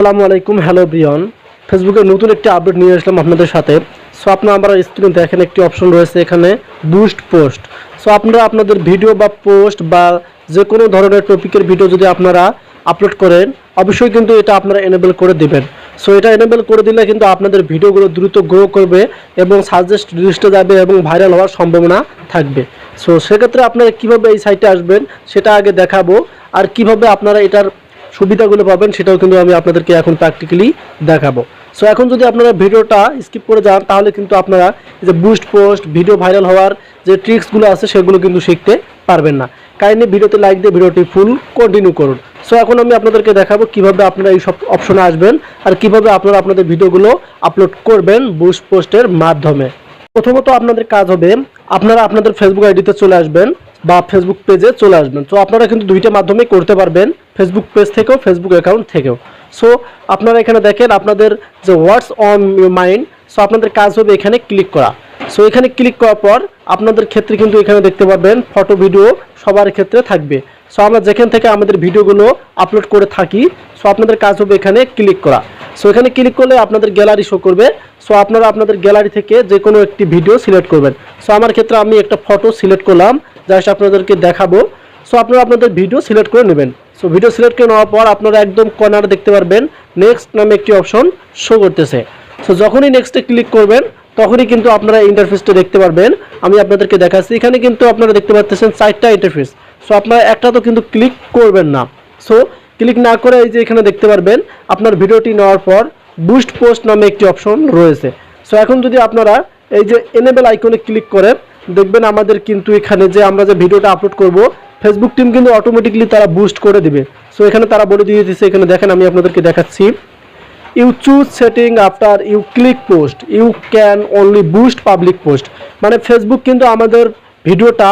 আসসালামু আলাইকুম, hello Brian. ফেসবুকে নতুন একটি আপডেট নিয়ে আসলাম আপনাদের সাথে। সো আপনারা আমার স্ক্রিনে দেখেন একটি অপশন রয়েছে এখানে, বুস্ট পোস্ট। সো আপনারা আপনাদের ভিডিও বা পোস্ট বা যে কোনো ধরনের টপিকের ভিডিও যদি আপনারা আপলোড করেন, অবশ্যই কিন্তু এটা আপনারা এনেবল করে দিবেন। সো এটা এনেবল করে দিলে কিন্তু আপনাদের ভিডিওগুলো দ্রুত গ্রো করবে এবং সাজেস্ট লিস্টে যাবে এবং ভাইরাল হওয়ার সম্ভাবনা থাকবে। সো সেক্ষেত্রে আপনারা কীভাবে এই সাইটে আসবেন সেটা আগে দেখাবো, আর কিভাবে আপনারা এটার সুবিধাগুলো পাবেন সেটাও কিন্তু আমি আপনাদেরকে এখন প্র্যাকটিক্যালি দেখাবো। সো এখন যদি আপনারা ভিডিওটা স্কিপ করে যান তাহলে কিন্তু আপনারা যে বুস্ট পোস্ট ভিডিও ভাইরাল হওয়ার যে ট্রিক্সগুলো আছে সেগুলো কিন্তু শিখতে পারবেন না। কাইন্ডলি ভিডিওতে লাইক দিয়ে ভিডিওটি ফুল কন্টিনিউ করুন। সো এখন আমি আপনাদেরকে দেখাবো কিভাবে আপনারা এই সব অপশনে আসবেন আর কিভাবে আপনারা আপনাদের ভিডিওগুলো আপলোড করবেন বুস্ট পোস্টের মাধ্যমে। প্রথমত আপনাদের কাজ হবে, আপনারা আপনাদের ফেসবুক আইডিতে চলে আসবেন বা ফেসবুক পেজে চলে আসবেন। তো আপনারা কিন্তু দুইটা মাধ্যমে করতে পারবেন, ফেসবুক পেজ থেকেও ফেসবুক অ্যাকাউন্ট থেকেও। সো আপনারা এখানে দেখেন আপনাদের যে হোয়াটস অন ইউর মাইন্ড, সো আপনাদের কাজ হবে এখানে ক্লিক করা। সো এখানে ক্লিক করার পর আপনাদের ক্ষেত্রে কিন্তু এখানে দেখতে পারবেন ফটো ভিডিও সবার ক্ষেত্রে থাকবে। সো আমরা যেখান থেকে আমাদের ভিডিওগুলো আপলোড করে থাকি, সো আপনাদের কাজ হবে এখানে ক্লিক করা। সো এখানে ক্লিক করলে আপনাদের গ্যালারি শো করবে। সো আপনারা আপনাদের গ্যালারি থেকে যে কোনো একটি ভিডিও সিলেক্ট করবেন। সো আমার ক্ষেত্রে আমি একটা ফটো সিলেক্ট করলাম, জাস্ট আপনাদেরকে দেখাবো। সো আপনারা আপনাদের ভিডিও সিলেক্ট করে নেবেন। সো ভিডিও সিলেক্ট করে নেওয়ার পর আপনারা একদম কর্নারে দেখতে পারবেন নেক্সট নামে একটি অপশন শো করতেছে। সো যখনই নেক্সটে ক্লিক করবেন তখনই কিন্তু আপনারা ইন্টারফেসটা দেখতে পারবেন। আমি আপনাদেরকে দেখাচ্ছি, এখানে কিন্তু আপনারা দেখতে পাচ্ছেন 4টা ইন্টারফেস। সো আপনারা একটা তো কিন্তু ক্লিক করবেন না। সো ক্লিক না করে এই যে এখানে দেখতে পারবেন আপনার ভিডিওটি নেওয়ার পর বুস্ট পোস্ট নামে একটি অপশন রয়েছে। সো এখন যদি আপনারা এই যে এনেবল আইকনে ক্লিক করেন, দেখবেন আমাদের কিন্তু এখানে যে আমরা যে ভিডিওটা আপলোড করব ফেসবুক টিম কিন্তু অটোমেটিকলি তারা বুস্ট করে দিবে। সো এখানে তারা বলে দিয়ে দিচ্ছে, এখানে দেখেন আমি আপনাদেরকে দেখাচ্ছি, you choose setting after you click post you can only boost public post. মানে ফেসবুক কিন্তু আমাদের ভিডিওটা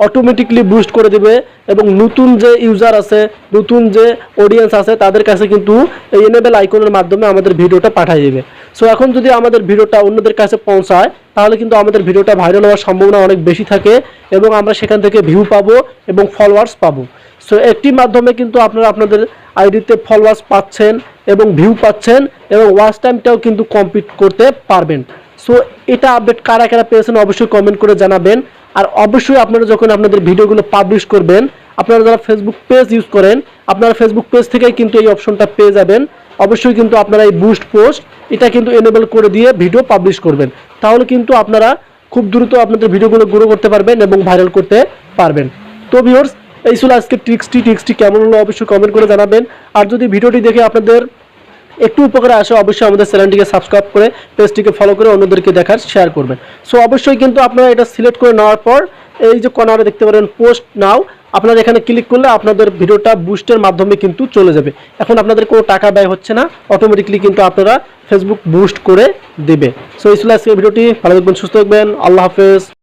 অটোমেটিকলি বুস্ট করে দেবে এবং নতুন যে ইউজার আছে, নতুন যে অডিয়েন্স আছে তাদের কাছে কিন্তু এই এনেবল আইকনের মাধ্যমে আমাদের ভিডিওটা পাঠিয়ে দেবে। সো এখন যদি আমাদের ভিডিওটা অন্যদের কাছে পৌঁছায় তাহলে কিন্তু আমাদের ভিডিওটা ভাইরাল হওয়ার সম্ভাবনা অনেক বেশি থাকে এবং আমরা সেখান থেকে ভিউ পাবো এবং ফলোয়ার্স পাবো। সো একটি মাধ্যমে কিন্তু আপনারা আপনাদের আইডিতে ফলোয়ার্স পাচ্ছেন এবং ভিউ পাচ্ছেন এবং ওয়াচ টাইমটাও কিন্তু কমপ্লিট করতে পারবেন। সো এটা আপডেট কারা কারা পেয়েছেন অবশ্যই কমেন্ট করে জানাবেন। আর অবশ্যই আপনারা যখন আপনাদের ভিডিওগুলো পাবলিশ করবেন, আপনারা যারা ফেসবুক পেজ ইউজ করেন আপনারা ফেসবুক পেজ থেকেই কিন্তু এই অপশনটা পেয়ে যাবেন। অবশ্যই কিন্তু আপনারা এই বুস্ট পোস্ট এটা কিন্তু এনেবল করে দিয়ে ভিডিও পাবলিশ করবেন, তাহলে কিন্তু আপনারা খুব দ্রুত আপনাদের ভিডিওগুলো গ্রো করতে পারবেন এবং ভাইরাল করতে পারবেন। তো ভিউয়ার্স, এই ছিল আজকে ট্রিক্সটি কেমন হলো অবশ্যই কমেন্ট করে জানাবেন। আর যদি ভিডিওটি দেখে আপনাদের একটু উপকারে আসে অবশ্যই আমাদের চ্যানেলটিকে সাবস্ক্রাইব করে পেজটিকে ফলো করে অন্যদেরকে দেখার শেয়ার করবেন। সো অবশ্যই কিন্তু আপনারা এটা সিলেক্ট করে নেওয়ার পর এই যে কর্নারে দেখতে পারেন পোস্ট নাও, আপনারা এখানে ক্লিক করলে আপনাদের ভিডিওটা বুস্টের মাধ্যমে কিন্তু চলে যাবে। এখন আপনাদের কোনো টাকা ব্যয় হচ্ছে না, অটোমেটিকলি কিন্তু আপনারা ফেসবুক বুস্ট করে দেবে। সো এই ছিল আজকের ভিডিওটি, ভালো থাকবেন, সুস্থ থাকবেন, আল্লাহ হাফেজ।